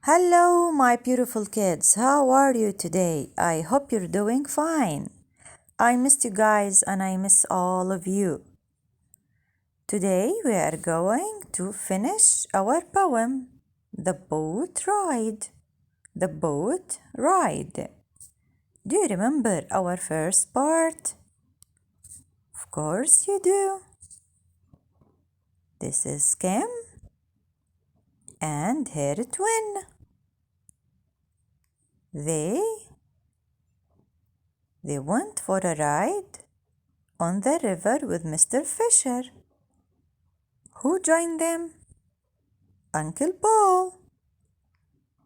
Hello, my beautiful kids. How are you today? I hope you're doing fine. I missed you guys and I miss all of you. Today we are going to finish our poem, The Boat Ride. The Boat Ride. Do you remember our first part? Of course you do. This is Kim and her twin. They went for a ride on the river with Mr. Fisher. Who joined them? Uncle Paul.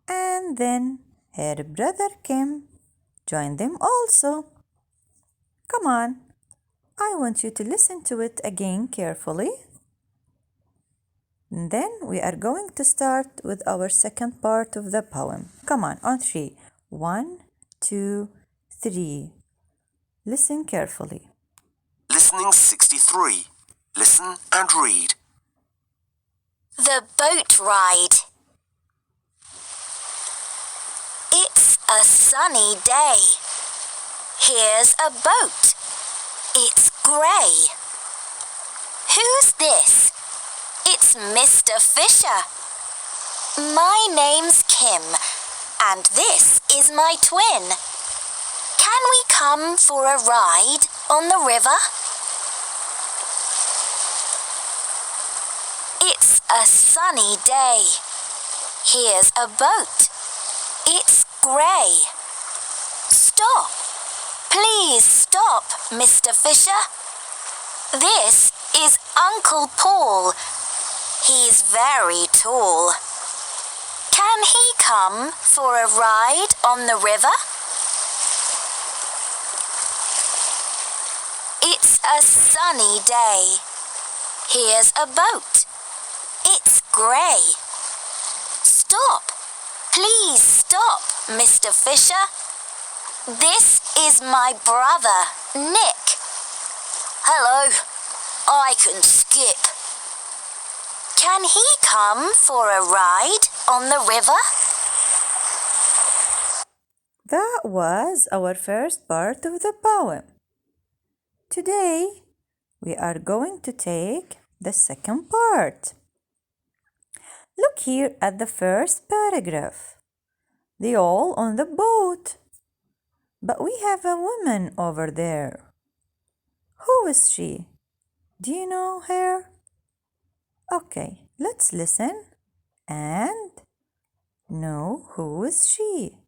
And then her brother Kim joined them also. Come on, I want you to listen to it again carefully. And then we are going to start with our second part of the poem. Come on 3. 1, 2, 3. Listen carefully. Listening 63. Listen and read. The boat ride. It's a sunny day. Here's a boat. It's grey. Who's this? It's Mr. Fisher. My name's Kim, and this is my twin. Can we come for a ride on the river? It's a sunny day. Here's a boat. It's grey. Stop. Please stop, Mr. Fisher. This is Uncle Paul. He's very tall. Can he come for a ride on the river? It's a sunny day. Here's a boat. It's grey. Stop. Please stop, Mr. Fisher. This is my brother, Nick. Hello. I can skip. Can he come for a ride on the river? That was our first part of the poem. Today, we are going to take the second part. Look here at the first paragraph. They all on the boat. But we have a woman over there. Who is she? Do you know her? Okay, let's listen and know who is she.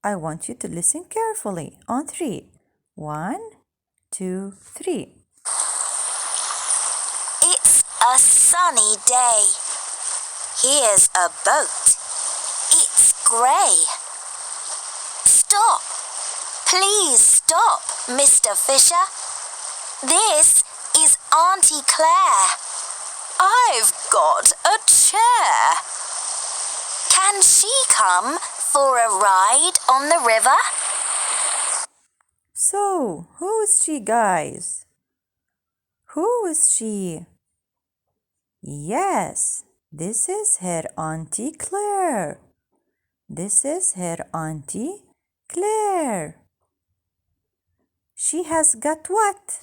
I want you to listen carefully on 3. 1, 2, 3. It's a sunny day. Here's a boat. It's grey. Stop. Please stop, Mr. Fisher. This is Auntie Claire. I've got a chair. Can she come for a ride on the river? So, who is she, guys? Who is she? Yes, this is her Auntie Claire. This is her Auntie Claire. She has got what?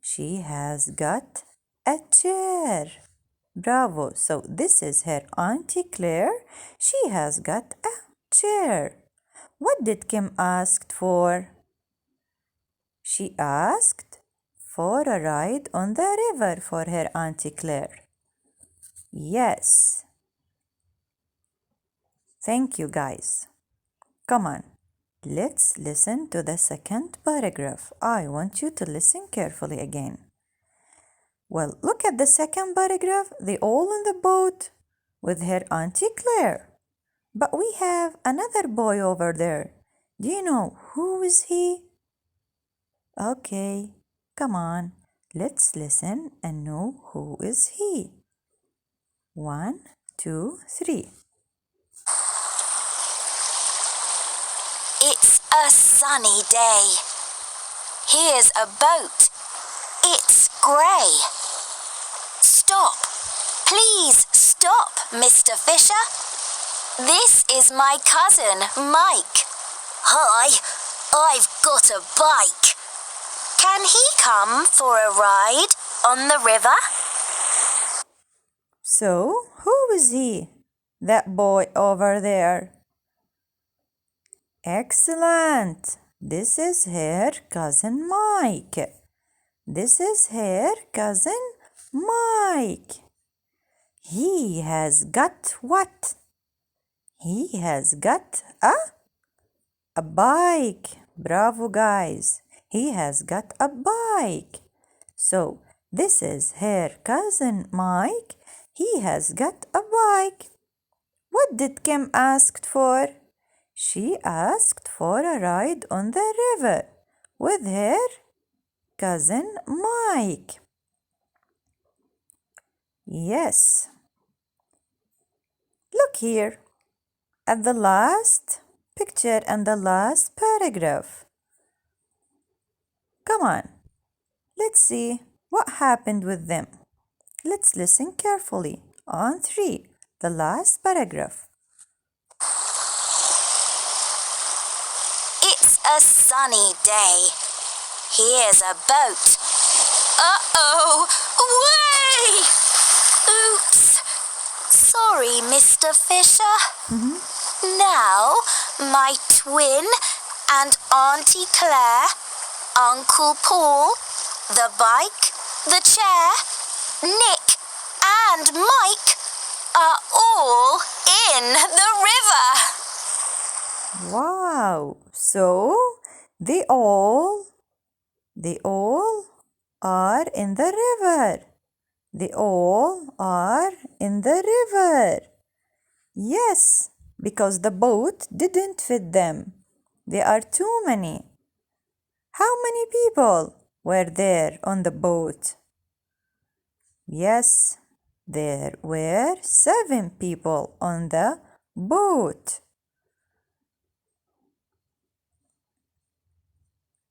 She has got a chair. Bravo. So this is her Auntie Claire. She has got a chair. What did Kim ask for? She asked for a ride on the river for her Auntie Claire. Yes. Thank you, guys. Come on. Let's listen to the second paragraph. I want you to listen carefully again. Well, look at the second paragraph. They all on the boat with her Auntie Claire. But we have another boy over there. Do you know who is he? Okay, come on. Let's listen and know who is he. 1, 2, 3. It's a sunny day. Here's a boat. It's grey. Stop. Please stop. Stop, Mr. Fisher. This is my cousin, Mike. Hi, I've got a bike. Can he come for a ride on the river? So, who is he? That boy over there. Excellent. This is her cousin Mike. This is her cousin Mike. He has got what? He has got a bike. Bravo, guys. He has got a bike. So, this is her cousin Mike. He has got a bike. What did Kim ask for? She asked for a ride on the river with her cousin Mike. Yes. Look here at the last picture and the last paragraph. Come on, let's see what happened with them. Let's listen carefully. On 3, the last paragraph. It's a sunny day. Here's a boat. Uh-oh! Way! Oops! Sorry, Mr. Fisher. Now, my twin and Auntie Claire, Uncle Paul, the bike, the chair, Nick and Mike are all in the river. Wow! So they all are in the river. They all are in the river. Yes, because the boat didn't fit them. There are too many. How many people were there on the boat? Yes, there were 7 people on the boat.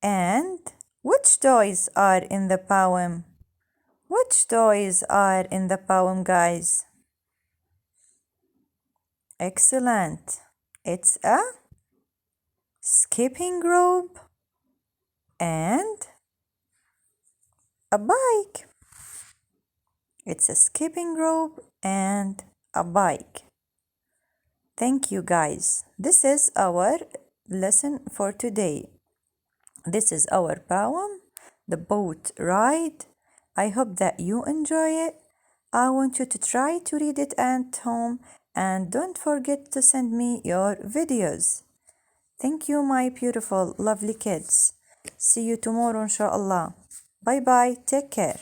And which toys are in the poem? Which toys are in the poem, guys? Excellent. It's a skipping rope and a bike. It's a skipping rope and a bike. Thank you, guys. This is our lesson for today. This is our poem, The Boat Ride. I hope that you enjoy it. I want you to try to read it at home and don't forget to send me your videos. Thank you, my beautiful, lovely kids. See you tomorrow, inshallah. Bye bye. Take care.